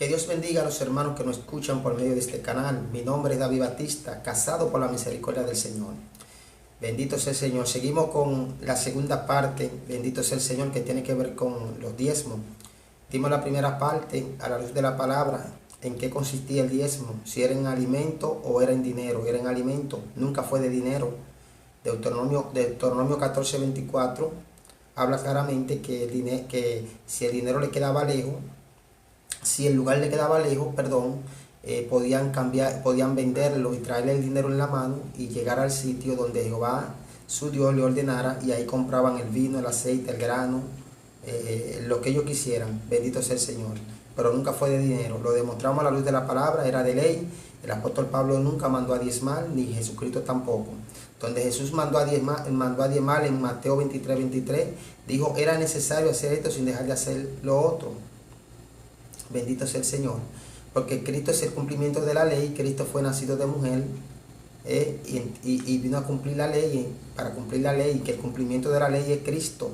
Que Dios bendiga a los hermanos que nos escuchan por medio de este canal. Mi nombre es David Batista, casado por la misericordia del Señor. Bendito sea el Señor. Seguimos con la segunda parte, bendito sea el Señor, que tiene que ver con los diezmos. Dimos la primera parte a la luz de la palabra, en qué consistía el diezmo, si era en alimento o era en dinero. Era en alimento, nunca fue de dinero. Deuteronomio 14:24 habla claramente que si el dinero le quedaba lejos, si el lugar le quedaba lejos, podían venderlo y traerle el dinero en la mano y llegar al sitio donde Jehová, su Dios, le ordenara, y ahí compraban el vino, el aceite, el grano, lo que ellos quisieran. Bendito sea el Señor. Pero nunca fue de dinero. Lo demostramos a la luz de la palabra, era de ley. El apóstol Pablo nunca mandó a diezmar, ni Jesucristo tampoco. Donde Jesús mandó a diezmar en Mateo 23:23, dijo, era necesario hacer esto sin dejar de hacer lo otro. Bendito sea el Señor, porque Cristo es el cumplimiento de la ley. Cristo fue nacido de mujer y vino a cumplir la ley, para cumplir la ley, que el cumplimiento de la ley es Cristo.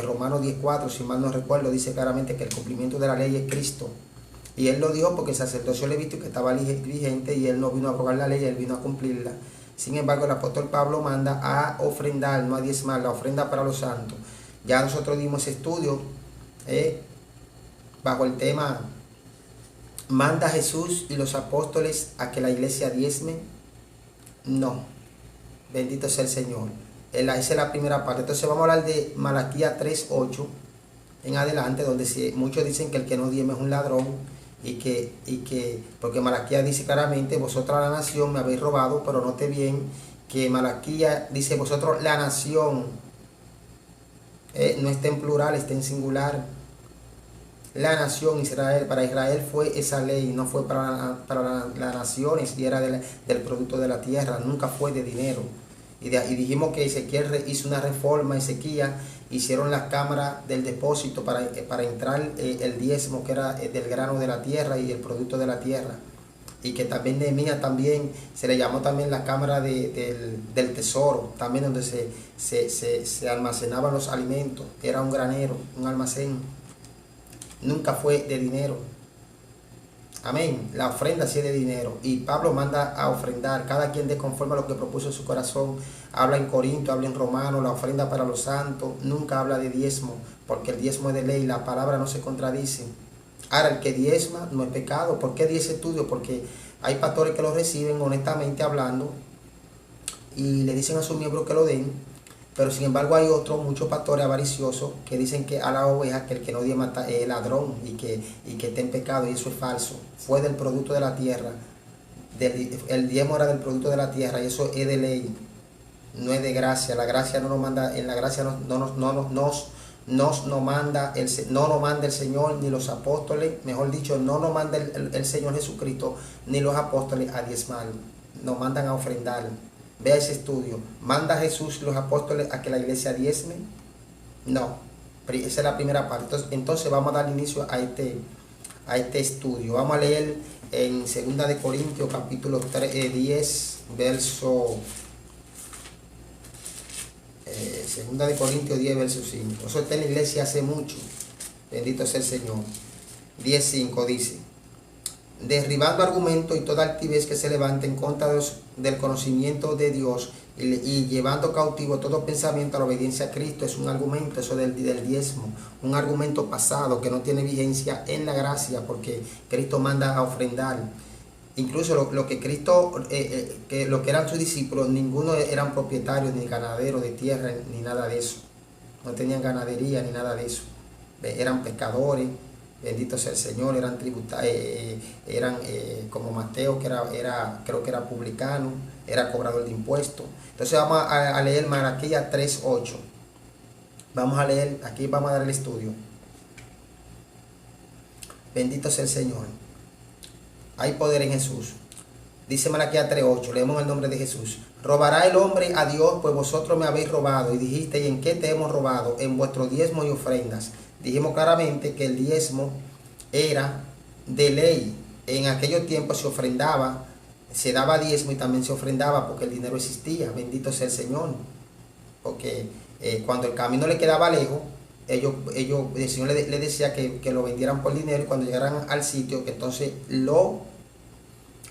Romanos 10:4, si mal no recuerdo, dice claramente que el cumplimiento de la ley es Cristo. Y él lo dijo porque el sacerdocio levítico estaba vigente y él no vino a abrogar la ley, él vino a cumplirla. Sin embargo, el apóstol Pablo manda a ofrendar, no a diezmar, la ofrenda para los santos. Ya nosotros dimos estudio bajo el tema, ¿manda Jesús y los apóstoles a que la iglesia diezme? No. Bendito sea el Señor. Esa es la primera parte. Entonces vamos a hablar de Malaquías 3:8 en adelante, donde muchos dicen que el que no diezma es un ladrón, porque Malaquías dice claramente, vosotros la nación me habéis robado. Pero note bien que Malaquías dice vosotros la nación, no está en plural, está en singular. La nación Israel, para Israel fue esa ley, no fue para las naciones, y era del producto de la tierra, nunca fue de dinero. Y dijimos que Ezequiel hizo una reforma, Ezequías hicieron las cámaras del depósito para entrar el diezmo, que era del grano de la tierra y el producto de la tierra. Y que también Nehemías también se le llamó también la cámara del tesoro, también donde se almacenaban los alimentos. Era un granero, un almacén. Nunca fue de dinero. Amén. La ofrenda sí es de dinero. Y Pablo manda a ofrendar. Cada quien de conforme a lo que propuso en su corazón. Habla en Corinto, habla en Romano, la ofrenda para los santos. Nunca habla de diezmo, porque el diezmo es de ley. La palabra no se contradice. Ahora, el que diezma no es pecado. ¿Por qué di ese estudio? Porque hay pastores que lo reciben honestamente hablando y le dicen a sus miembros que lo den. Pero sin embargo hay muchos pastores avariciosos que dicen que a la oveja que el que no diezma es ladrón y que está en pecado, y eso es falso. Fue del producto de la tierra. El diezmo era del producto de la tierra y eso es de ley, no es de gracia. La gracia no nos manda, en la gracia no manda el Señor ni los apóstoles, mejor dicho, no nos manda el Señor Jesucristo ni los apóstoles a diezmar, nos mandan a ofrendar. Vea ese estudio. ¿Manda Jesús y los apóstoles a que la iglesia diezme? No. Esa es la primera parte. Entonces vamos a dar inicio a este estudio. Vamos a leer en 2 de Corintios capítulo 10, verso 2 de Corintios 10, verso 5. Eso está en la iglesia hace mucho. Bendito sea el Señor. 10:5 dice: derribando argumentos y toda altivez que se levante en contra del conocimiento de Dios, y llevando cautivo todo pensamiento a la obediencia a Cristo. Es un argumento, eso del diezmo, un argumento pasado que no tiene vigencia en la gracia, porque Cristo manda a ofrendar. Incluso lo que Cristo, que lo que eran sus discípulos, ninguno eran propietarios ni ganaderos de tierra ni nada de eso. No tenían ganadería ni nada de eso. Eran pescadores. Bendito sea el Señor. Eran como Mateo, creo que era publicano, era cobrador de impuestos. Entonces vamos a leer Malaquías 3:8. Vamos a leer, aquí vamos a dar el estudio. Bendito sea el Señor. Hay poder en Jesús. Dice Malaquías 3:8, leemos el nombre de Jesús. ¿Robará el hombre a Dios? Pues vosotros me habéis robado. Y dijiste, ¿y en qué te hemos robado? En vuestros diezmos y ofrendas. Dijimos claramente que el diezmo era de ley. En aquellos tiempos se ofrendaba, se daba diezmo y también se ofrendaba porque el dinero existía. Bendito sea el Señor. Porque cuando el camino le quedaba lejos, el Señor le decía que lo vendieran por dinero, y cuando llegaran al sitio, que entonces lo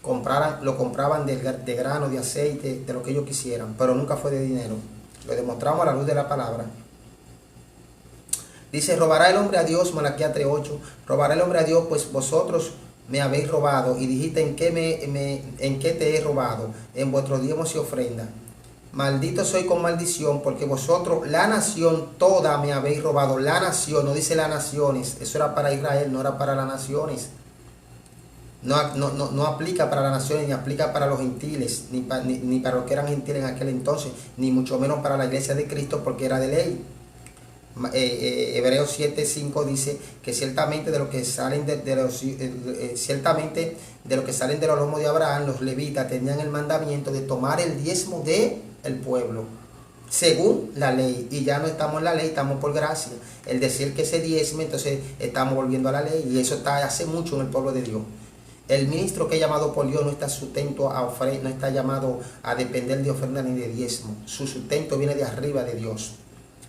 compraban de grano, de aceite, de lo que ellos quisieran, pero nunca fue de dinero. Lo demostramos a la luz de la palabra. Dice, robará el hombre a Dios, Malaquías 3:8, robará el hombre a Dios, pues vosotros me habéis robado, y dijiste, ¿en qué te he robado? En vuestros diezmos y ofrendas. Maldito soy con maldición, porque vosotros, la nación toda, me habéis robado. La nación, no dice las naciones, eso era para Israel, no era para las naciones. No aplica para las naciones, ni aplica para los gentiles, ni para los que eran gentiles en aquel entonces, ni mucho menos para la iglesia de Cristo, porque era de ley. Hebreos 7:5 dice que ciertamente de los que salen ciertamente de los que salen de los lomos de Abraham, los levitas tenían el mandamiento de tomar el diezmo del pueblo según la ley, y ya no estamos en la ley, estamos por gracia. El decir que se diezme, entonces estamos volviendo a la ley, y eso está hace mucho en el pueblo de Dios. El ministro que es llamado por Dios no está sustento a ofrenda, no está llamado a depender de ofrenda ni de diezmo. Su sustento viene de arriba de Dios.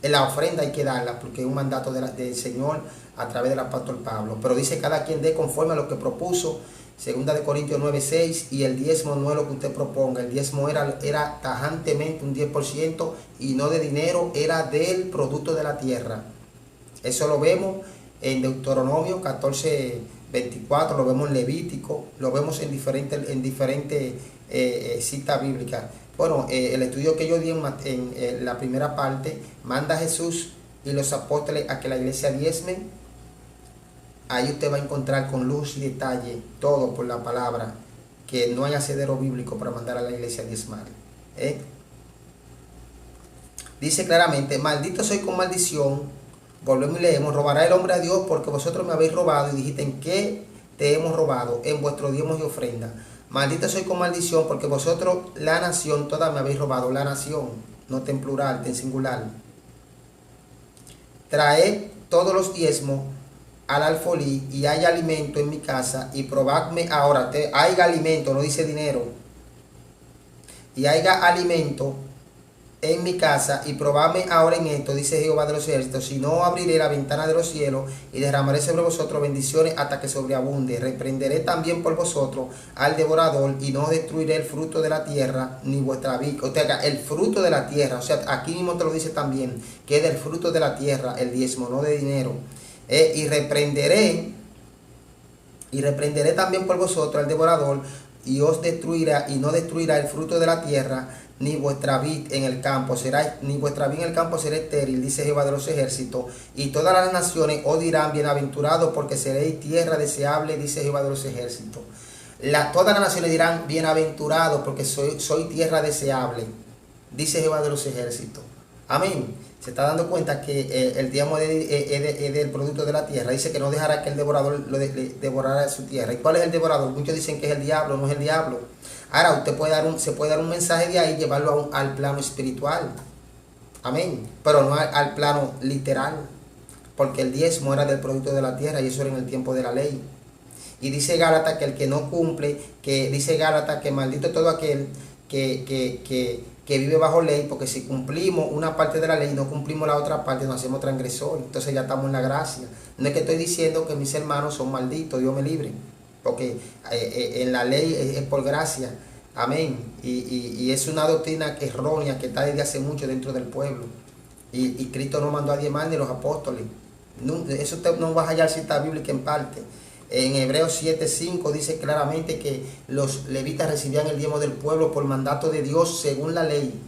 En la ofrenda hay que darla porque es un mandato del Señor a través del apóstol Pablo. Pero dice cada quien dé conforme a lo que propuso. 2 Corintios 9:6, y el diezmo no es lo que usted proponga. El diezmo era tajantemente un 10% y no de dinero, era del producto de la tierra. Eso lo vemos en Deuteronomio 14:24, lo vemos en Levítico, lo vemos en diferentes citas bíblicas. Bueno, el estudio que yo di en la primera parte, manda a Jesús y los apóstoles a que la iglesia diezme. Ahí usted va a encontrar con luz y detalle todo por la palabra, que no hay asidero bíblico para mandar a la iglesia a diezmar. Dice claramente, maldito soy con maldición. Volvemos y leemos, robará el hombre a Dios, porque vosotros me habéis robado, y dijiste, ¿en qué te hemos robado? En vuestros diezmos y ofrendas. Maldito soy con maldición, porque vosotros, la nación toda, me habéis robado. La nación, no en plural, en singular. Traed todos los diezmos al alfolí, y hay alimento en mi casa, y probadme ahora. Haya alimento, no dice dinero. Y haya alimento en mi casa, y probadme ahora en esto, dice Jehová de los ejércitos, si no abriré la ventana de los cielos y derramaré sobre vosotros bendiciones hasta que sobreabunde. Reprenderé también por vosotros al devorador, y no destruiré el fruto de la tierra ni vuestra vid. O sea, el fruto de la tierra, o sea, aquí mismo te lo dice también, que es del fruto de la tierra, el diezmo, no de dinero. Y reprenderé también por vosotros al devorador, y os destruirá, y no destruirá el fruto de la tierra, ni vuestra vid en el campo será, ni vuestra vid en el campo será estéril, dice Jehová de los ejércitos. Y todas las naciones os dirán, bienaventurados, porque seréis tierra deseable, dice Jehová de los ejércitos. Todas las naciones dirán, bienaventurados, porque soy tierra deseable, dice Jehová de los ejércitos. Amén. Se está dando cuenta que el diezmo es del producto de la tierra. Dice que no dejará que el devorador devorara su tierra. ¿Y cuál es el devorador? Muchos dicen que es el diablo, no es el diablo. Ahora usted se puede dar un mensaje de ahí y llevarlo al plano espiritual. Amén. Pero no al plano literal. Porque el diezmo era del producto de la tierra, y eso era en el tiempo de la ley. Y dice Gálatas que el que no cumple, dice Gálatas que maldito todo aquel que vive bajo ley, porque si cumplimos una parte de la ley y no cumplimos la otra parte, nos hacemos transgresores. Entonces ya estamos en la gracia. No es que estoy diciendo que mis hermanos son malditos, Dios me libre, porque en la ley es por gracia. Amén. Y es una doctrina errónea que está desde hace mucho dentro del pueblo. Y Cristo no mandó a diezmar ni los apóstoles. Eso no va a hallar cita bíblica en parte. En Hebreos 7:5 dice claramente que los levitas recibían el diezmo del pueblo por mandato de Dios según la ley.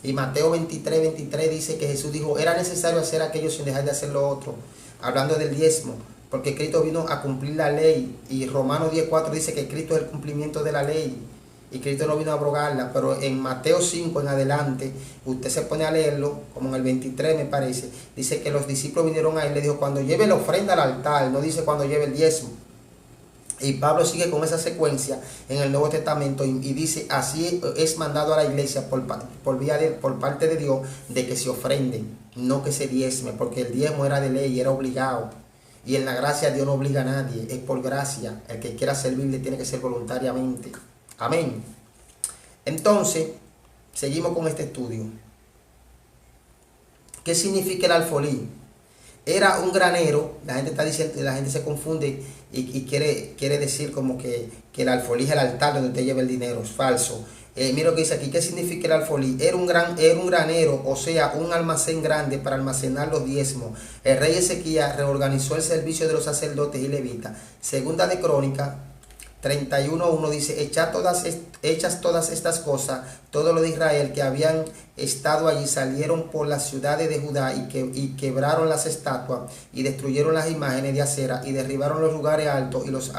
Y Mateo 23:23 dice que Jesús dijo, era necesario hacer aquello sin dejar de hacer lo otro. Hablando del diezmo, porque Cristo vino a cumplir la ley. Y Romanos 10:4 dice que Cristo es el cumplimiento de la ley. Y Cristo no vino a abrogarla, pero en Mateo 5 en adelante, usted se pone a leerlo, como en el 23 me parece, dice que los discípulos vinieron a él, le dijo, cuando lleve la ofrenda al altar, no dice cuando lleve el diezmo. Y Pablo sigue con esa secuencia en el Nuevo Testamento y dice, así es mandado a la iglesia por parte de Dios, de que se ofrenden, no que se diezme, porque el diezmo era de ley, era obligado. Y en la gracia Dios no obliga a nadie, es por gracia. El que quiera servirle tiene que ser voluntariamente. Amén. Entonces, seguimos con este estudio. ¿Qué significa el alfolí? Era un granero. La gente está diciendo, la gente se confunde y quiere decir como que el alfolí es el altar donde usted lleva el dinero. Es falso. Mira lo que dice aquí. ¿Qué significa el alfolí? Era un granero, o sea, un almacén grande para almacenar los diezmos. El rey Ezequías reorganizó el servicio de los sacerdotes y levitas. Segunda de Crónicas 31:1 dice: hechas todas estas cosas, todo lo de Israel que habían estado allí salieron por las ciudades de Judá y quebraron las estatuas y destruyeron las imágenes de acera y derribaron los lugares altos y los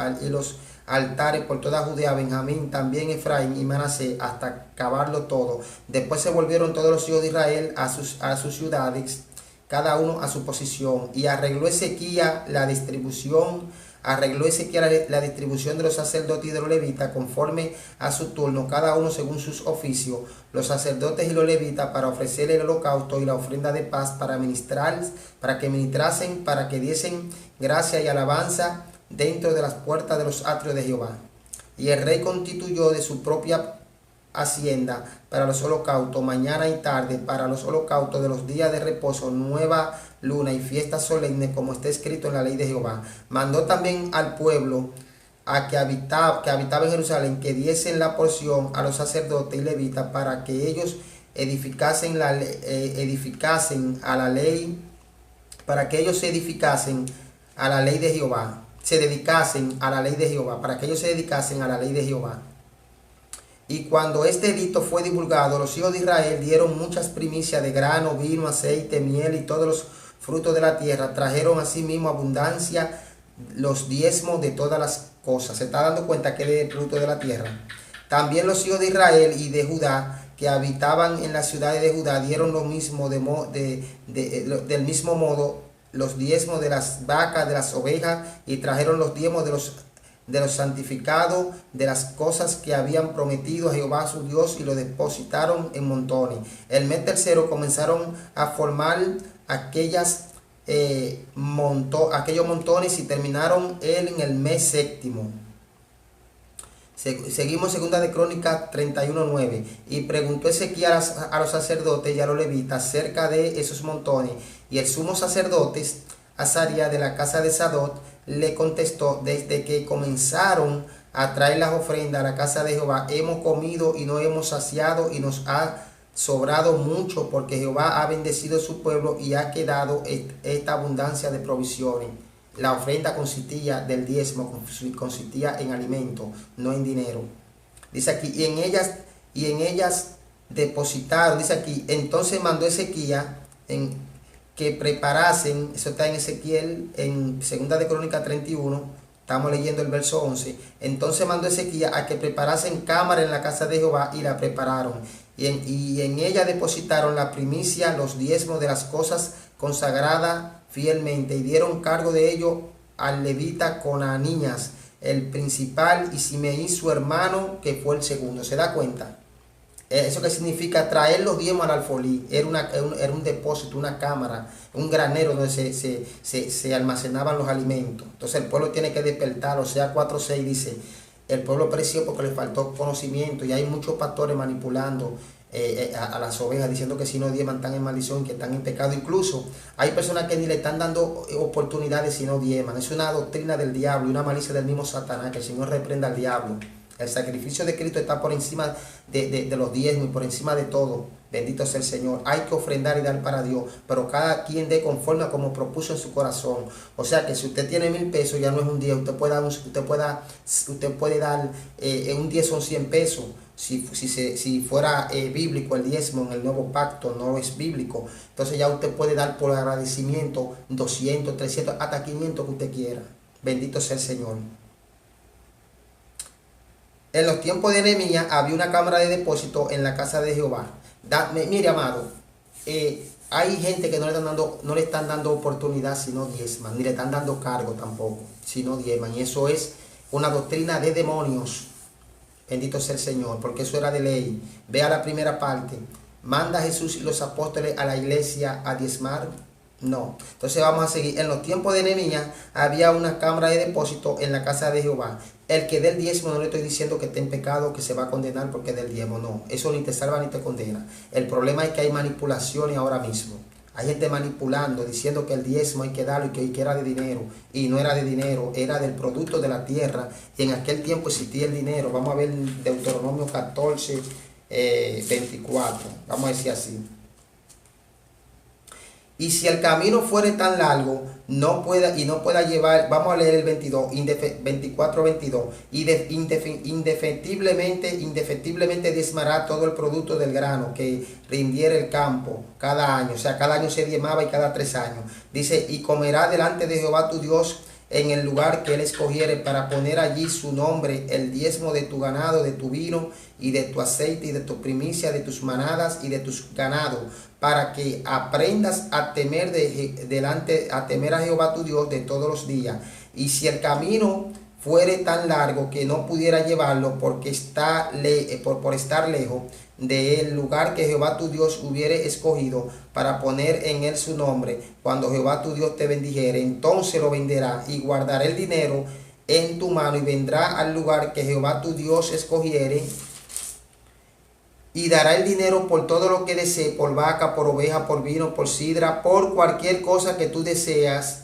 altares por toda Judea, Benjamín, también Efraín y Manasés, hasta acabarlo todo. Después se volvieron todos los hijos de Israel a sus ciudades, cada uno a su posición, y arregló Ezequías la distribución de los sacerdotes y de los levitas conforme a su turno, cada uno según sus oficios, los sacerdotes y los levitas para ofrecer el holocausto y la ofrenda de paz, para que ministrasen, para que diesen gracia y alabanza dentro de las puertas de los atrios de Jehová. Y el rey constituyó de su propia hacienda para los holocaustos, mañana y tarde, para los holocaustos de los días de reposo, nueva luna y fiestas solemnes, como está escrito en la ley de Jehová. Mandó también al pueblo que habitaba en Jerusalén que diesen la porción a los sacerdotes y levitas para que ellos edificasen a la ley, para que ellos se edificasen a la ley de Jehová, se dedicasen a la ley de Jehová, para que ellos se dedicasen a la ley de Jehová. Y cuando este edicto fue divulgado, los hijos de Israel dieron muchas primicias de grano, vino, aceite, miel y todos los frutos de la tierra. Trajeron asimismo abundancia, los diezmos de todas las cosas. Se está dando cuenta que es el fruto de la tierra. También los hijos de Israel y de Judá que habitaban en las ciudades de Judá dieron lo mismo del mismo modo los diezmos de las vacas, de las ovejas, y trajeron los diezmos de los santificados, de las cosas que habían prometido a Jehová su Dios, y lo depositaron en montones. El mes tercero comenzaron a formar aquellos montones y terminaron él en el mes séptimo. Seguimos segunda de Crónicas 31:9. Y preguntó Ezequías a los sacerdotes y a los levitas acerca de esos montones, y el sumo sacerdote Azarías de la casa de Sadok le contestó: desde que comenzaron a traer las ofrendas a la casa de Jehová, hemos comido y no hemos saciado, y nos ha sobrado mucho, porque Jehová ha bendecido su pueblo y ha quedado esta abundancia de provisiones. La ofrenda consistía del diezmo, consistía en alimento, no en dinero. Dice aquí, y en ellas depositaron, dice aquí, entonces mandó Ezequías que preparasen, eso está en Ezequiel, en segunda de Crónicas 31, estamos leyendo el verso 11. Entonces mandó Ezequías a que preparasen cámara en la casa de Jehová, y la prepararon. Y en ella depositaron la primicia, los diezmos de las cosas consagradas fielmente, y dieron cargo de ello al levita Conanías, el principal, y Simeí su hermano, que fue el segundo. ¿Se da cuenta? Eso que significa traer los diezmos al alfolí. Era un depósito, una cámara, un granero donde se almacenaban los alimentos. Entonces el pueblo tiene que despertar. O sea, 4:6 dice: el pueblo pereció porque le faltó conocimiento, y hay muchos pastores manipulando a las ovejas, diciendo que si no diezman están en maldición, que están en pecado. Incluso hay personas que ni le están dando oportunidades si no diezman. Es una doctrina del diablo y una malicia del mismo Satanás. Que el Señor reprenda al diablo. El sacrificio de Cristo está por encima de los diezmos y por encima de todo. Bendito sea el Señor. Hay que ofrendar y dar para Dios, pero cada quien dé conforme a como propuso en su corazón. O sea que si usted tiene 1,000 pesos, ya no es un 10. Usted puede dar un 10 son 100 pesos. Si fuera bíblico el diezmo en el nuevo pacto, no es bíblico. Entonces ya usted puede dar por agradecimiento 200, 300, hasta 500 que usted quiera. Bendito sea el Señor. En los tiempos de Nehemías había una cámara de depósito en la casa de Jehová. Mire, amado, hay gente que no le están dando oportunidad si no diezman, ni le están dando cargo tampoco si no diezman. Y eso es una doctrina de demonios. Bendito sea el Señor, porque eso era de ley. Vea la primera parte. ¿Manda Jesús y los apóstoles a la iglesia a diezmar? No. Entonces vamos a seguir. En los tiempos de Nehemías había una cámara de depósito en la casa de Jehová. El que dé el diezmo, no le estoy diciendo que esté en pecado, que se va a condenar porque dé el diezmo. No, eso ni te salva ni te condena. El problema es que hay manipulaciones ahora mismo. Hay gente manipulando, diciendo que el diezmo hay que darlo y que era de dinero. Y no era de dinero, era del producto de la tierra. Y en aquel tiempo existía el dinero. Vamos a ver Deuteronomio 14, 24. Vamos a decir así. Y si el camino fuere tan largo, no pueda llevar, vamos a leer el 22, 24, 22, y indefectiblemente diezmará todo el producto del grano que rindiera el campo cada año. O sea, cada año se diezmaba y cada 3 años. Dice, y comerá delante de Jehová tu Dios en el lugar que él escogiere para poner allí su nombre, el diezmo de tu ganado, de tu vino y de tu aceite y de tu primicia, de tus manadas y de tus ganados, para que aprendas a temer a temer a Jehová tu Dios de todos los días. Y si el camino fuere tan largo que no pudiera llevarlo porque por estar lejos del lugar que Jehová tu Dios hubiere escogido para poner en él su nombre, cuando Jehová tu Dios te bendijere, entonces lo venderá y guardará el dinero en tu mano y vendrá al lugar que Jehová tu Dios escogiere y dará el dinero por todo lo que desee, por vaca, por oveja, por vino, por sidra, por cualquier cosa que tú deseares,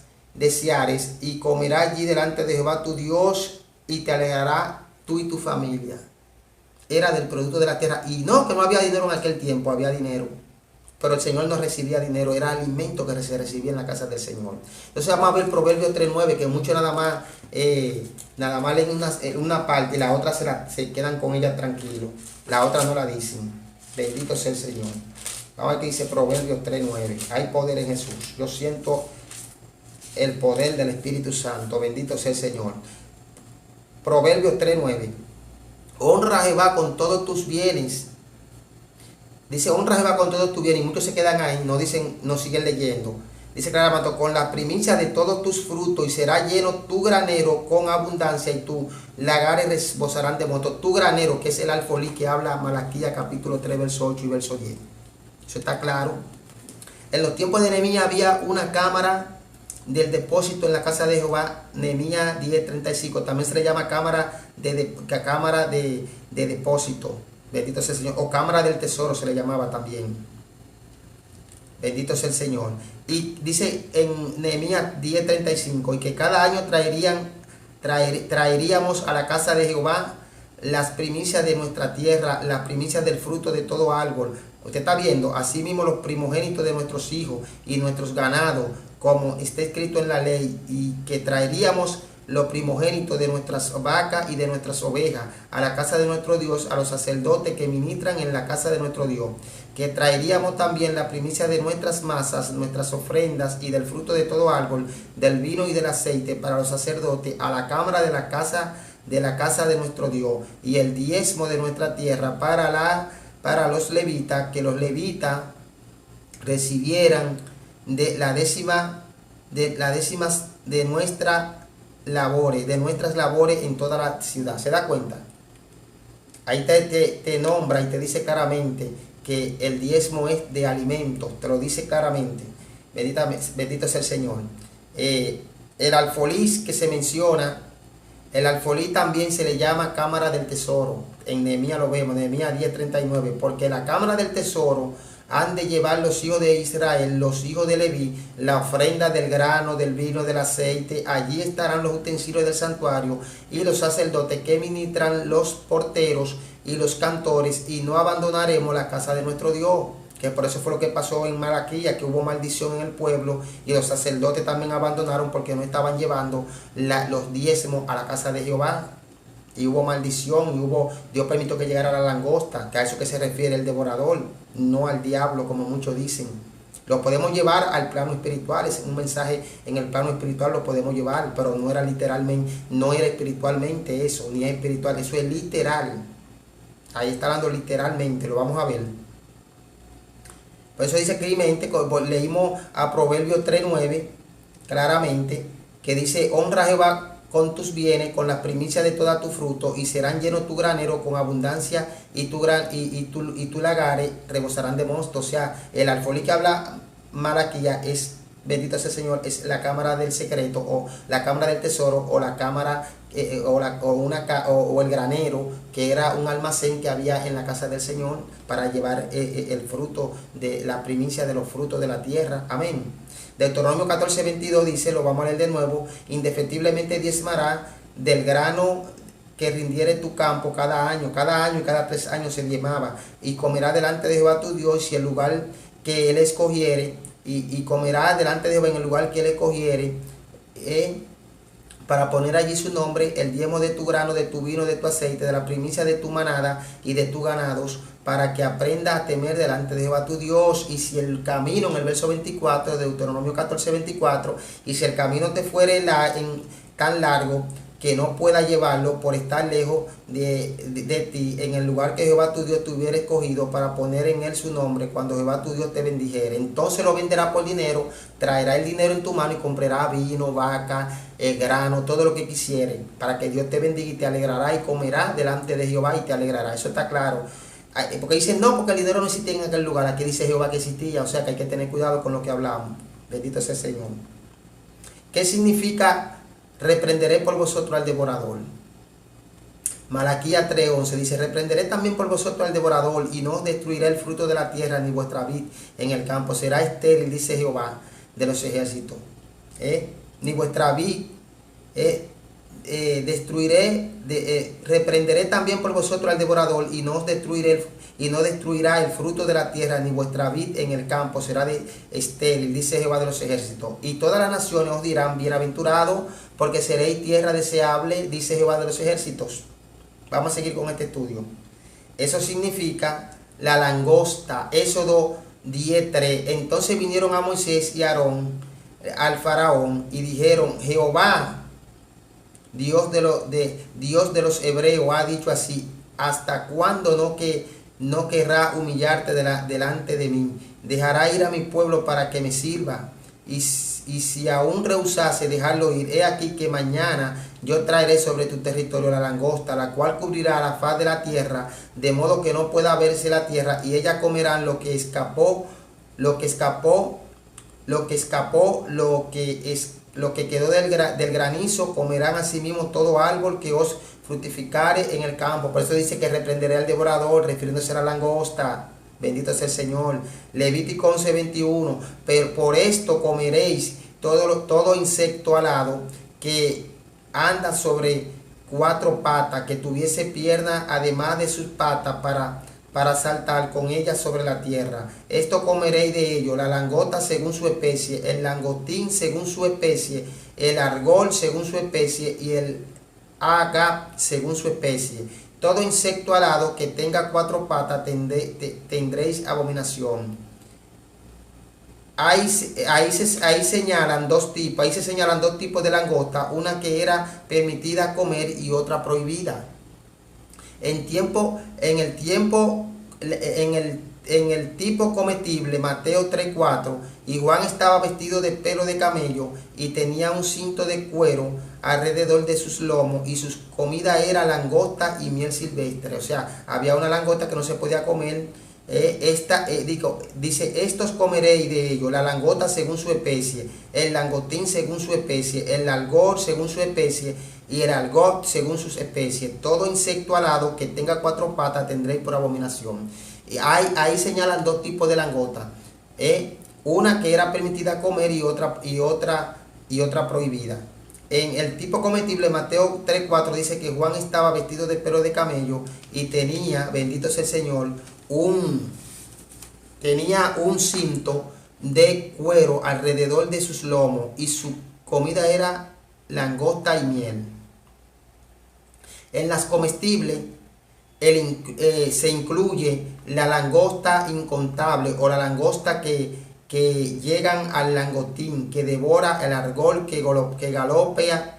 y comerá allí delante de Jehová tu Dios y te alegrará tú y tu familia. Era del producto de la tierra. Y no, que no había dinero en aquel tiempo, había dinero. Pero el Señor no recibía dinero, era alimento que se recibía en la casa del Señor. Entonces vamos a ver Proverbios 3.9, que muchos nada más leen una parte y la otra se quedan con ella tranquilos. La otra no la dicen. Bendito sea el Señor. Vamos a ver qué dice Proverbios 3.9. Hay poder en Jesús. Yo siento el poder del Espíritu Santo. Bendito sea el Señor. Proverbios 3.9. Honra a Jehová con todos tus bienes. Dice, honra a Jehová con todos tus bienes. Y muchos se quedan ahí, no dicen, no siguen leyendo. Dice claramente, con la primicia de todos tus frutos, y será lleno tu granero con abundancia, y tus lagares rebosarán de mosto. Tu granero, que es el alfolí que habla Malaquías capítulo 3, verso 8 y verso 10. Eso está claro. En los tiempos de Nehemías había una cámara del depósito en la casa de Jehová. Nehemías 10:35. También se le llama cámara de depósito. Bendito sea el Señor. O cámara del tesoro se le llamaba también. Bendito sea el Señor. Y dice en Nehemías 10:35, y que cada año traeríamos a la casa de Jehová las primicias de nuestra tierra, las primicias del fruto de todo árbol. Usted está viendo, así mismo los primogénitos de nuestros hijos y nuestros ganados, como está escrito en la ley, y que traeríamos los primogénitos de nuestras vacas y de nuestras ovejas a la casa de nuestro Dios, a los sacerdotes que ministran en la casa de nuestro Dios, que traeríamos también la primicia de nuestras masas, nuestras ofrendas y del fruto de todo árbol, del vino y del aceite para los sacerdotes a la cámara de la casa de nuestro Dios, y el diezmo de nuestra tierra para los levitas, que los levitas recibieran de las décimas de nuestras labores en toda la ciudad. ¿Se da cuenta? Ahí te nombra y te dice claramente que el diezmo es de alimentos, te lo dice claramente. Bendito sea el Señor. El alfolí que se menciona, el alfolí también se le llama cámara del tesoro. En Nehemías lo vemos, Nehemías 10:39, porque la cámara del tesoro han de llevar los hijos de Israel, los hijos de Leví, la ofrenda del grano, del vino, del aceite. Allí estarán los utensilios del santuario y los sacerdotes que ministran, los porteros y los cantores, y no abandonaremos la casa de nuestro Dios. Que por eso fue lo que pasó en Malaquías, que hubo maldición en el pueblo, y los sacerdotes también abandonaron porque no estaban llevando los diezmos a la casa de Jehová. Y hubo maldición, y Dios permitió que llegara la langosta, que a eso que se refiere el devorador, no al diablo como muchos dicen. Lo podemos llevar al plano espiritual, es un mensaje en el plano espiritual, lo podemos llevar, pero no era literalmente, no era espiritualmente eso, ni es espiritual, eso es literal. Ahí está hablando literalmente, lo vamos a ver. Por eso dice claramente, leímos a Proverbios 3:9 claramente, que dice, honra a Jehová con tus bienes, con las primicias de toda tu fruto, y serán llenos tu granero con abundancia, y tu lagares rebosarán de mosto. O sea, el alfolí que habla Malaquías es bendito sea el Señor, es la cámara del secreto, o la cámara del tesoro, o la cámara, o el granero, que era un almacén que había en la casa del Señor para llevar el fruto de la primicia de los frutos de la tierra. Amén. Deuteronomio 14:22 dice, lo vamos a leer de nuevo: indefectiblemente diezmará del grano que rindiere tu campo cada año y cada 3 años se diezmaba, y comerá delante de Jehová tu Dios, y el lugar que él escogiere, y comerá delante de Jehová en el lugar que él escogiere, para poner allí su nombre, el diezmo de tu grano, de tu vino, de tu aceite, de la primicia de tu manada y de tus ganados, para que aprenda a temer delante de Jehová tu Dios. Y si el camino, en el verso 24 de Deuteronomio 14:24, y si el camino te fuere tan largo que no pueda llevarlo por estar lejos de ti, en el lugar que Jehová tu Dios te hubiera escogido para poner en él su nombre, cuando Jehová tu Dios te bendijere, entonces lo venderá por dinero, traerá el dinero en tu mano y comprará vino, vaca, grano, todo lo que quisiere, para que Dios te bendiga, y te alegrará, y comerás delante de Jehová y te alegrará. Eso está claro. Porque dicen, no, porque el dinero no existía en aquel lugar. Aquí dice Jehová que existía, o sea que hay que tener cuidado con lo que hablamos. Bendito sea el Señor. ¿Qué significa reprenderé por vosotros al devorador? Malaquías 3:11 dice, reprenderé también por vosotros al devorador, y no os destruiré el fruto de la tierra, ni vuestra vid en el campo será estéril, dice Jehová de los ejércitos. Ni vuestra vid reprenderé también por vosotros al devorador, y no destruirá el fruto de la tierra, ni vuestra vid en el campo será estéril, dice Jehová de los ejércitos. Y todas las naciones os dirán, bienaventurados, porque seréis tierra deseable, dice Jehová de los ejércitos. Vamos a seguir con este estudio. Eso significa la langosta. Éxodo 10:3. Entonces vinieron a Moisés y a Aarón al faraón y dijeron, Jehová, Dios de los hebreos, ha dicho así, ¿hasta cuándo no querrá humillarte delante de mí? ¿Dejará ir a mi pueblo para que me sirva? Y si aún rehusase dejarlo ir, he aquí que mañana yo traeré sobre tu territorio la langosta, la cual cubrirá la faz de la tierra, de modo que no pueda verse la tierra, y ella comerán lo que quedó del granizo, comerán asimismo todo árbol que os fructificare en el campo. Por eso dice que reprenderé al devorador, refiriéndose a la langosta. Bendito sea el Señor. Levítico 11:21. Pero por esto comeréis todo insecto alado que anda sobre 4 patas, que tuviese piernas además de sus patas para saltar con ellas sobre la tierra. Esto comeréis de ello: la langota según su especie, el langotín según su especie, el argol según su especie, y el agap según su especie. Todo insecto alado que tenga 4 patas tendréis abominación. Ahí se señalan dos tipos de langosta, una que era permitida comer y otra prohibida. En el tipo comestible, Mateo 3:4, y Juan estaba vestido de pelo de camello y tenía un cinto de cuero alrededor de sus lomos, y su comida era langosta y miel silvestre. O sea, había una langosta que no se podía comer. Dice, estos comeréis de ellos: la langota según su especie, el langotín según su especie, el algor según su especie, y el algot según sus especies. Todo insecto alado que tenga 4 patas tendréis por abominación. Y ahí señalan 2 tipos de langota, una que era permitida comer y otra prohibida. En el tipo comestible, Mateo 3:4 dice que Juan estaba vestido de pelo de camello y tenía, bendito sea el Señor, tenía un cinto de cuero alrededor de sus lomos, y su comida era langosta y miel. En las comestibles se incluye la langosta incontable, o la langosta que llegan al langotín, que devora el argol, que galopea,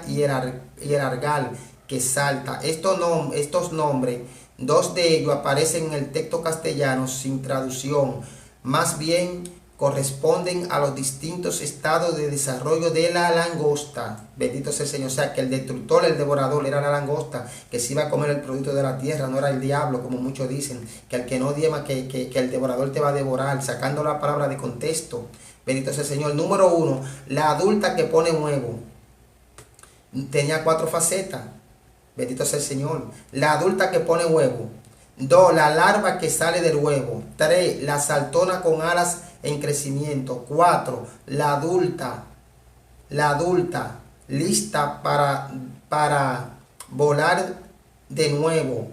y el argal que salta. Estos nombres, 2 de ellos aparecen en el texto castellano sin traducción, más bien corresponden a los distintos estados de desarrollo de la langosta. Bendito sea el Señor. O sea, que el destructor, el devorador, era la langosta, que se iba a comer el producto de la tierra, no era el diablo, como muchos dicen, que el que no diezma, que el devorador te va a devorar, sacando la palabra de contexto. Bendito sea el Señor. Número 1, la adulta que pone huevo. Tenía 4 facetas. Bendito sea el Señor. La adulta que pone huevo. 2, la larva que sale del huevo. 3, la saltona con alas en crecimiento. 4, la adulta lista para volar de nuevo.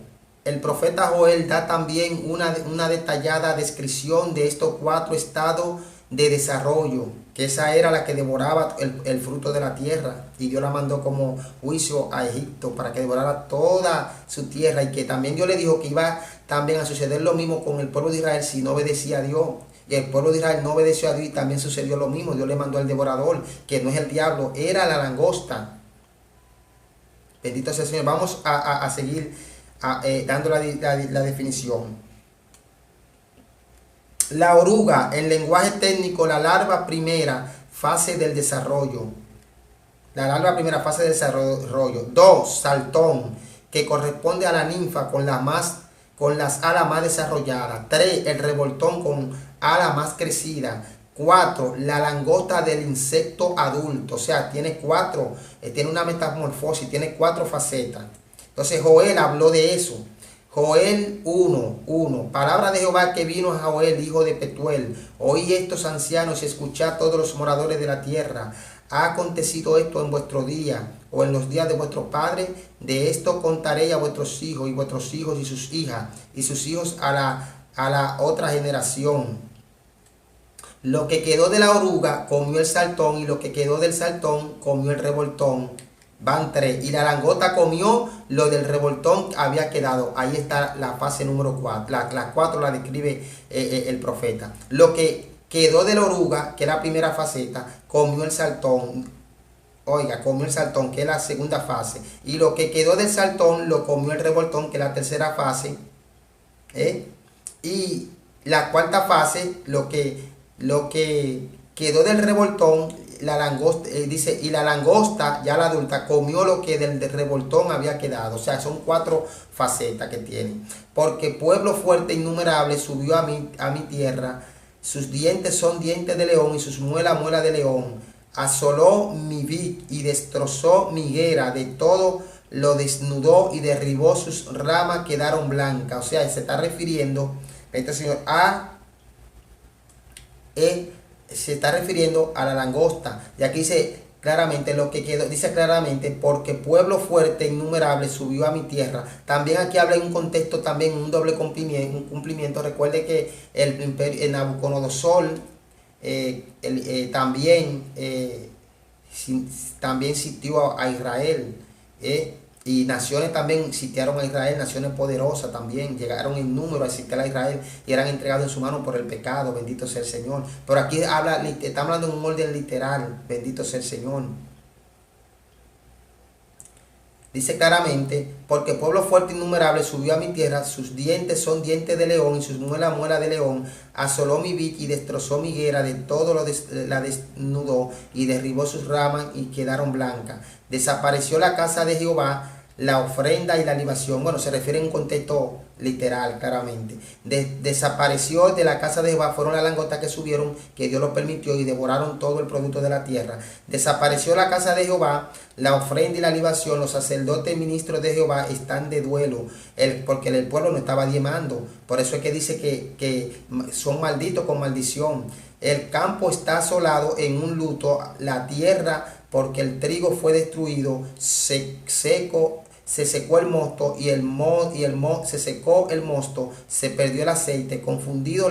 El profeta Joel da también una detallada descripción de estos 4 estados de desarrollo, que esa era la que devoraba el fruto de la tierra, y Dios la mandó como juicio a Egipto para que devorara toda su tierra, y que también Dios le dijo que iba también a suceder lo mismo con el pueblo de Israel si no obedecía a Dios. Y el pueblo de Israel no obedeció a Dios y también sucedió lo mismo. Dios le mandó al devorador, que no es el diablo, era la langosta. Bendito sea el Señor. Vamos a seguir dando la definición. La oruga, en lenguaje técnico, la larva primera fase del desarrollo. La larva primera fase del desarrollo. 2, saltón, que corresponde a la ninfa con las alas más desarrolladas. 3, el revoltón con alas más crecidas. 4, la langosta del insecto adulto. O sea, tiene 4, tiene una metamorfosis, tiene 4 facetas. Entonces Joel habló de eso. Joel 1:1. Palabra de Jehová que vino a Joel, hijo de Petuel. Oí estos ancianos y escuchad todos los moradores de la tierra. ¿Ha acontecido esto en vuestro día o en los días de vuestros padres? De esto contaré a vuestros hijos y sus hijas y sus hijos a la otra generación. Lo que quedó de la oruga comió el saltón, y lo que quedó del saltón comió el revoltón. Van 3. Y la langosta comió lo del revoltón había quedado. Ahí está la fase número 4. La 4 la describe el profeta. Lo que quedó de la oruga, que es la primera faceta, comió el saltón. Oiga, comió el saltón, que es la segunda fase. Y lo que quedó del saltón lo comió el revoltón, que es la tercera fase. Y la cuarta fase, lo que quedó del revoltón, la langosta, dice, y la langosta, ya la adulta, comió lo que del revoltón había quedado. O sea, son 4 facetas que tiene. Porque pueblo fuerte e innumerable subió a mi tierra. Sus dientes son dientes de león y sus muelas muela de león. Asoló mi vid y destrozó mi higuera, de todo lo desnudó y derribó, sus ramas quedaron blancas. O sea, se está refiriendo este señor se está refiriendo a la langosta. Y aquí dice claramente lo que quedó, dice claramente, porque pueblo fuerte e innumerable subió a mi tierra. También aquí habla en un contexto, también un doble cumplimiento. Recuerde que el Nabucodonosor también sitió a Israel. Y naciones también sitiaron a Israel, naciones poderosas también, llegaron en número a sitiar a Israel y eran entregados en su mano por el pecado, bendito sea el Señor. Pero aquí está hablando en un orden literal, bendito sea el Señor. Dice claramente, porque pueblo fuerte e innumerable subió a mi tierra, sus dientes son dientes de león y sus muelas muela de león, asoló mi vid y destrozó mi higuera, de todo la desnudó y derribó sus ramas y quedaron blancas. Desapareció la casa de Jehová, la ofrenda y la libación. Bueno, se refiere en un contexto literal, claramente. Desapareció de la casa de Jehová, fueron las langostas que subieron, que Dios lo permitió, y devoraron todo el producto de la tierra. Desapareció la casa de Jehová, la ofrenda y la libación. Los sacerdotes y ministros de Jehová están de duelo, porque el pueblo no estaba diezmando. Por eso es que dice que son malditos con maldición. El campo está asolado en un luto, la tierra, porque el trigo fue destruido, se secó el mosto se secó el mosto, se perdió el aceite, confundido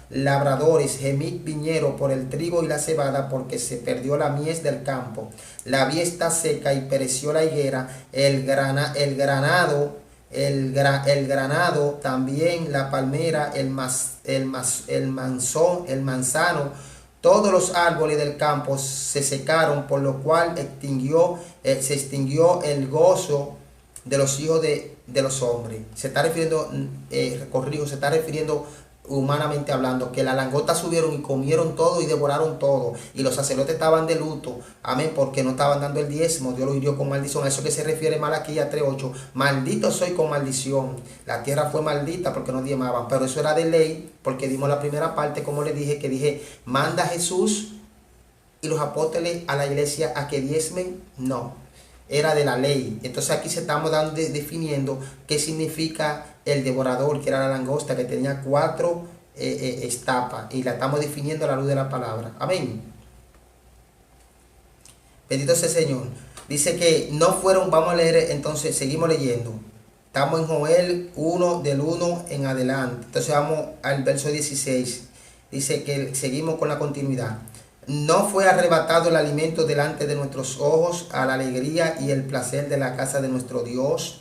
labradores, gemid viñero por el trigo y la cebada, porque se perdió la mies del campo. La vid está seca y pereció la higuera, el granado también, la palmera, el manzano. Todos los árboles del campo se secaron, por lo cual se extinguió el gozo de los hijos de los hombres. Se está refiriendo, se está refiriendo humanamente hablando, que las langostas subieron y comieron todo y devoraron todo, y los sacerdotes estaban de luto, amén, porque no estaban dando el diezmo. Dios lo hirió con maldición. A eso que se refiere Malaquías 3:8, maldito soy con maldición. La tierra fue maldita porque no diezmaban, pero eso era de ley, porque dimos la primera parte, como le dije, que dije, manda Jesús y los apóstoles a la iglesia a que diezmen. No, era de la ley. Entonces aquí se estamos definiendo qué significa el devorador, que era la langosta, que tenía 4 estapas, y la estamos definiendo a la luz de la palabra. Amén. Bendito sea el Señor. Dice que no fueron, vamos a leer, entonces seguimos leyendo. Estamos en Joel 1, del 1 en adelante. Entonces vamos al verso 16. Dice que seguimos con la continuidad. No fue arrebatado el alimento delante de nuestros ojos, a la alegría y el placer de la casa de nuestro Dios.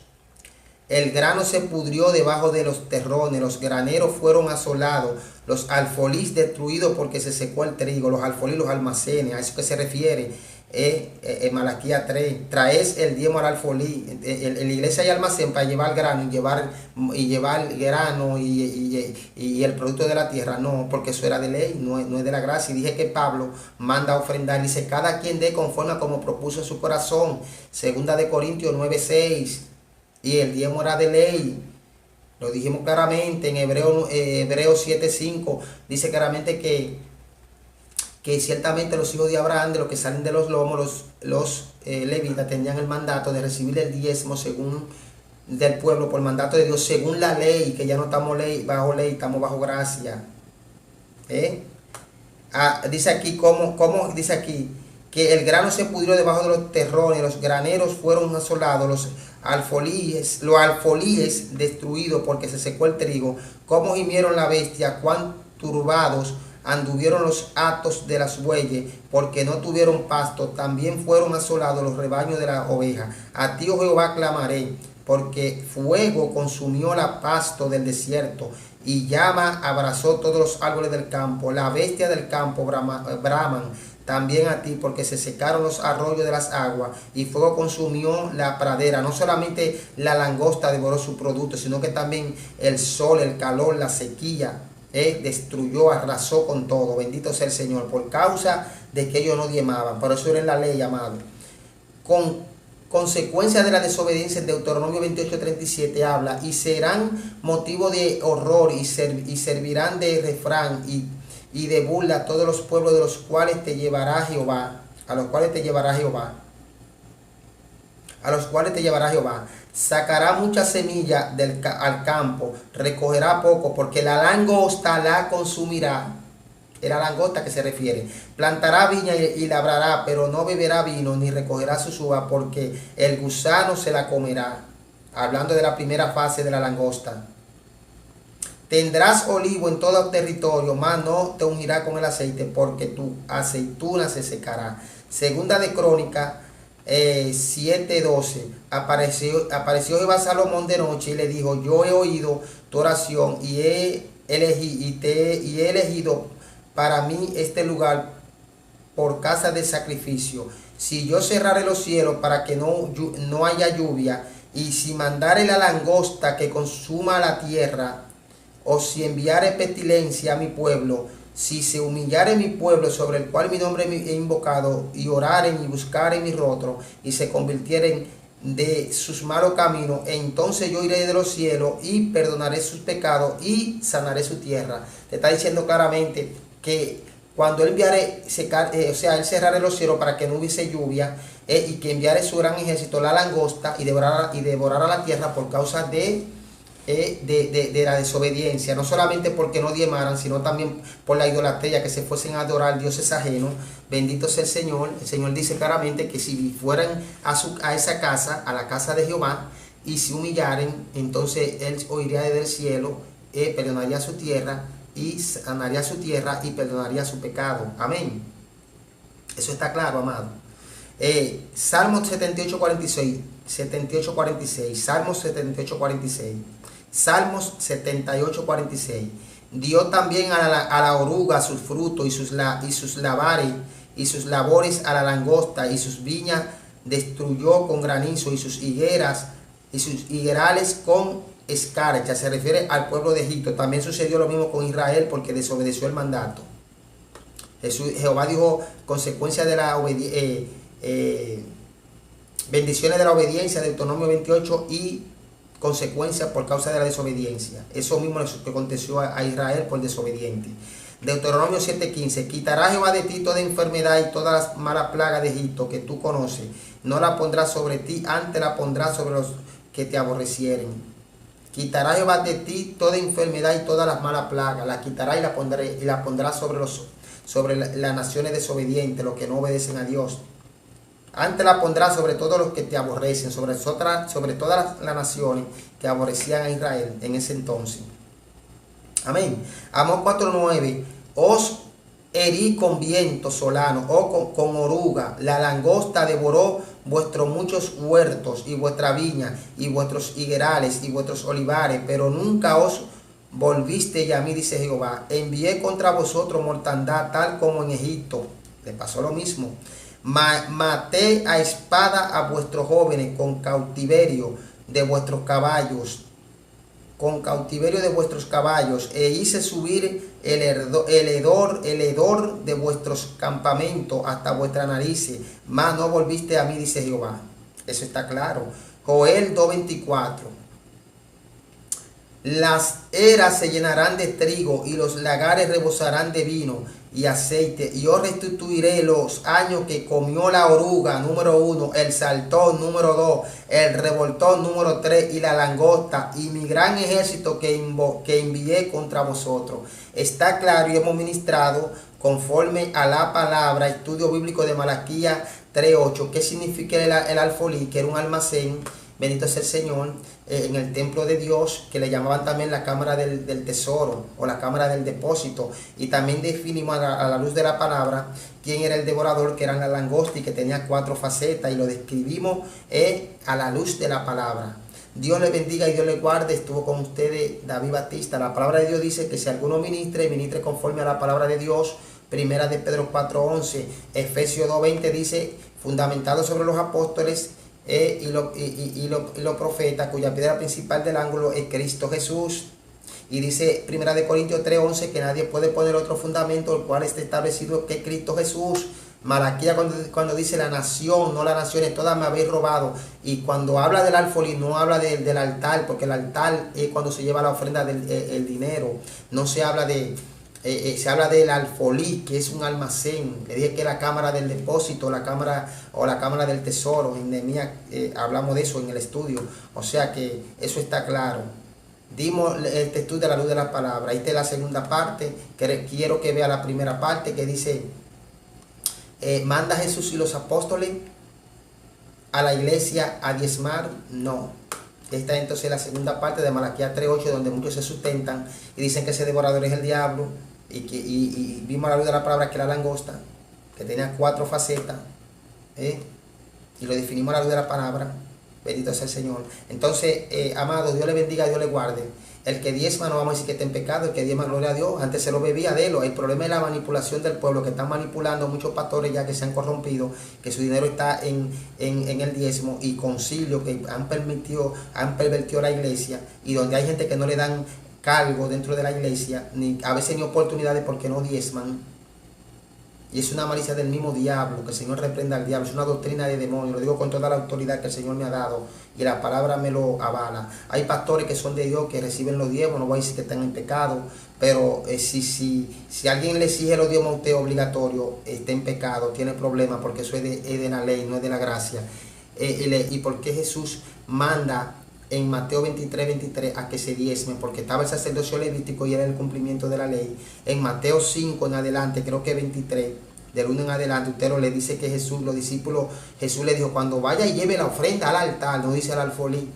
El grano se pudrió debajo de los terrones, los graneros fueron asolados, los alfolís destruidos porque se secó el trigo, los alfolís, los almacenes, a eso que se refiere en Malaquías 3. Traes el diezmo al alfolí. En la iglesia hay almacén para llevar grano y llevar grano y el producto de la tierra. No, porque eso era de ley, no es de la gracia. Y dije que Pablo manda a ofrendar, dice, cada quien dé conforme a como propuso en su corazón. Segunda de Corintios 9:6. Y el diezmo era de ley. Lo dijimos claramente en Hebreos 7:5. Dice claramente que ciertamente los hijos de Abraham, de los que salen de los lomos, los levitas, tenían el mandato de recibir el diezmo según del pueblo, por mandato de Dios, según la ley, que ya no estamos bajo ley, estamos bajo gracia. Dice aquí, ¿cómo dice aquí? Que el grano se pudrió debajo de los terrones, los graneros fueron asolados, los alfolíes destruidos porque se secó el trigo. Cómo gimieron la bestia, cuán turbados anduvieron los hatos de las bueyes, porque no tuvieron pasto. También fueron asolados los rebaños de la oveja. A ti, oh Jehová, clamaré, porque fuego consumió la pasto del desierto, y llama abrazó todos los árboles del campo. La bestia del campo braman también a ti, porque se secaron los arroyos de las aguas, y fuego consumió la pradera. No solamente la langosta devoró su producto, sino que también el sol, el calor, la sequía, destruyó, arrasó con todo. Bendito sea el Señor, por causa de que ellos no diezmaban. Por eso era en la ley, amado. Con consecuencia de la desobediencia, en Deuteronomio 28:37 habla, y serán motivo de horror y servirán de refrán y de burla a todos los pueblos de los cuales te llevará Jehová, a los cuales te llevará Jehová. Sacará mucha semilla al campo, recogerá poco, porque la langosta la consumirá. Era la langosta que se refiere. Plantará viña y labrará, pero no beberá vino, ni recogerá sus uvas, porque el gusano se la comerá. Hablando de la primera fase de la langosta. Tendrás olivo en todo el territorio, mas no te ungirá con el aceite, porque tu aceituna se secará. Segunda de Crónicas 7:12. Apareció Jehová a Salomón de noche y le dijo, yo he oído tu oración y he elegido para mí este lugar por casa de sacrificio. Si yo cerrare los cielos para que no haya lluvia, y si mandare la langosta que consuma la tierra, o si enviare pestilencia a mi pueblo, si se humillare mi pueblo sobre el cual mi nombre he invocado, y oraren y buscaren mi rostro, y se convirtieren de sus malos caminos, entonces yo iré de los cielos y perdonaré sus pecados y sanaré su tierra. Te está diciendo claramente que cuando él enviare, él cerrará los cielos para que no hubiese lluvia, y que enviare su gran ejército, la langosta, y devorara la tierra por causa de la desobediencia, no solamente porque no diezmaran, sino también por la idolatría, que se fuesen a adorar dioses ajenos. Bendito sea el Señor. El Señor dice claramente que si fueran a esa casa, a la casa de Jehová, y se humillaren, entonces él oiría desde el cielo, perdonaría su tierra, y sanaría su tierra, y perdonaría su pecado. Amén. Eso está claro, amado. Salmos 78:46. Salmos 78:46. Salmos 78:46. Dio también a la oruga sus frutos, y sus labores a la langosta, y sus viñas destruyó con granizo, y sus higueras y sus higuerales con escarcha. Se refiere al pueblo de Egipto. También sucedió lo mismo con Israel porque desobedeció el mandato. Jehová dijo, consecuencia de la bendiciones de la obediencia, de Deuteronomio 28, y consecuencia por causa de la desobediencia. Eso mismo es lo que aconteció a Israel por desobediente. Deuteronomio 7:15, quitará Jehová de ti toda enfermedad y todas las malas plagas de Egipto que tú conoces. No la pondrá sobre ti, antes la pondrá sobre los que te aborrecieren. Quitará Jehová de ti toda enfermedad y todas las malas plagas. La quitará y la pondrá sobre las naciones desobedientes, los que no obedecen a Dios. Antes la pondrá sobre todos los que te aborrecen, sobre todas las naciones que aborrecían a Israel en ese entonces. Amén. Amós 4:9. Os herí con viento solano o con oruga. La langosta devoró vuestros muchos huertos y vuestra viña y vuestros higuerales y vuestros olivares, pero nunca os volviste a mí, dice Jehová. Envié contra vosotros mortandad tal como en Egipto. Le pasó lo mismo. Maté a espada a vuestros jóvenes con cautiverio de vuestros caballos, e hice subir el hedor de vuestros campamentos hasta vuestras narices, mas no volviste a mí, dice Jehová. Eso está claro. Joel 2:24. Las eras se llenarán de trigo y los lagares rebosarán de vino y aceite, y yo restituiré los años que comió la oruga, número 1, el saltón, número 2, el revoltón, número 3, y la langosta, y mi gran ejército que envié contra vosotros. Está claro, y hemos ministrado conforme a la palabra, estudio bíblico de Malaquías 3:8, qué significa el alfolí, que era un almacén, bendito sea el Señor, en el templo de Dios, que le llamaban también la cámara del tesoro o la cámara del depósito. Y también definimos a la luz de la palabra quién era el devorador, que eran la langosta y que tenía 4 facetas, y lo describimos a la luz de la palabra. Dios le bendiga y Dios le guarde. Estuvo con ustedes David Batista. La palabra de Dios dice que si alguno ministre conforme a la palabra de Dios. Primera de Pedro 4:11, Efesios 2:20 dice, fundamentado sobre los apóstoles y los profetas, cuya piedra principal del ángulo es Cristo Jesús. Y dice Primera de Corintios 3:11 que nadie puede poner otro fundamento, el cual está establecido, que Cristo Jesús. Malaquías cuando dice la nación, no las naciones, todas me habéis robado. Y cuando habla del alfolí, no habla del altar, porque el altar es cuando se lleva la ofrenda del dinero. No se habla se habla del alfolí, que es un almacén. Le dije que es la cámara del depósito, la cámara del tesoro. En Nehemías hablamos de eso en el estudio. O sea que eso está claro. Dimos este estudio a la luz de la palabra. Ahí está la segunda parte. Quiero que vea la primera parte que dice, ¿manda Jesús y los apóstoles a la iglesia a diezmar? No. Esta entonces es la segunda parte de Malaquías 3:8, donde muchos se sustentan y dicen que ese devorador es el diablo. Y vimos a la luz de la palabra que la langosta, que tenía 4 facetas, y lo definimos a la luz de la palabra. Bendito sea el Señor. Entonces, amados, Dios le bendiga, Dios le guarde. El que diezma no vamos a decir que está en pecado, el que diezma, gloria a Dios. Antes se lo bebía de él. El problema es la manipulación del pueblo, que están manipulando muchos pastores ya que se han corrompido, que su dinero está en el diezmo, y concilio que han pervertido la iglesia, y donde hay gente que no le dan cargo dentro de la iglesia, a veces ni oportunidades porque no diezman. Y es una malicia del mismo diablo, que el Señor reprenda al diablo. Es una doctrina de demonio. Lo digo con toda la autoridad que el Señor me ha dado, y la palabra me lo avala. Hay pastores que son de Dios, que reciben los diezmos. No voy a decir que están en pecado, pero si alguien le exige los diezmos a usted obligatorio, está en pecado, tiene problemas, porque eso es de la ley, no es de la gracia. ¿Y por qué Jesús manda en Mateo 23:23 a que se diezme? Porque estaba el sacerdocio levítico y era el cumplimiento de la ley. En Mateo 5 en adelante, creo que 23, del 1 en adelante, usted lo le dice que los discípulos, Jesús le dijo, cuando vaya y lleve la ofrenda al altar, no dice al alfolí,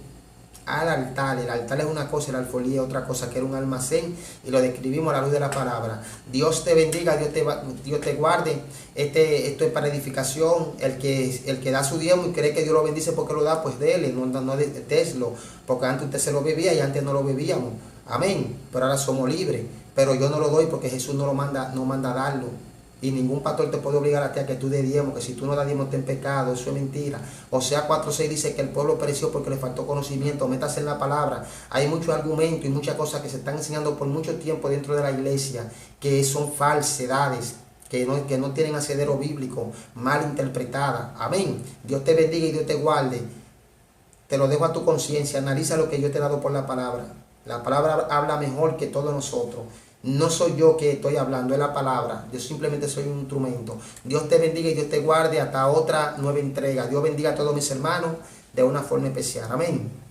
al altar. El altar es una cosa, el alfolí es otra cosa, que era un almacén, y lo describimos a la luz de la palabra. Dios te bendiga, Dios te guarde. Esto es para edificación. El que da su diezmo y cree que Dios lo bendice porque lo da, pues dele, no déslo, porque antes usted se lo bebía y antes no lo bebíamos. Amén. Pero ahora somos libres. Pero yo no lo doy porque Jesús no manda a darlo. Y ningún pastor te puede obligar a ti a que tú des diezmo, que si tú no das diezmo estás en pecado, eso es mentira. O sea, 4:6 dice que el pueblo pereció porque le faltó conocimiento. Métase en la palabra. Hay muchos argumentos y muchas cosas que se están enseñando por mucho tiempo dentro de la iglesia que son falsedades, que no tienen asidero bíblico, mal interpretada. Amén. Dios te bendiga y Dios te guarde. Te lo dejo a tu conciencia. Analiza lo que yo te he dado por la palabra. La palabra habla mejor que todos nosotros. No soy yo que estoy hablando, es la palabra. Yo simplemente soy un instrumento. Dios te bendiga y Dios te guarde hasta otra nueva entrega. Dios bendiga a todos mis hermanos de una forma especial. Amén.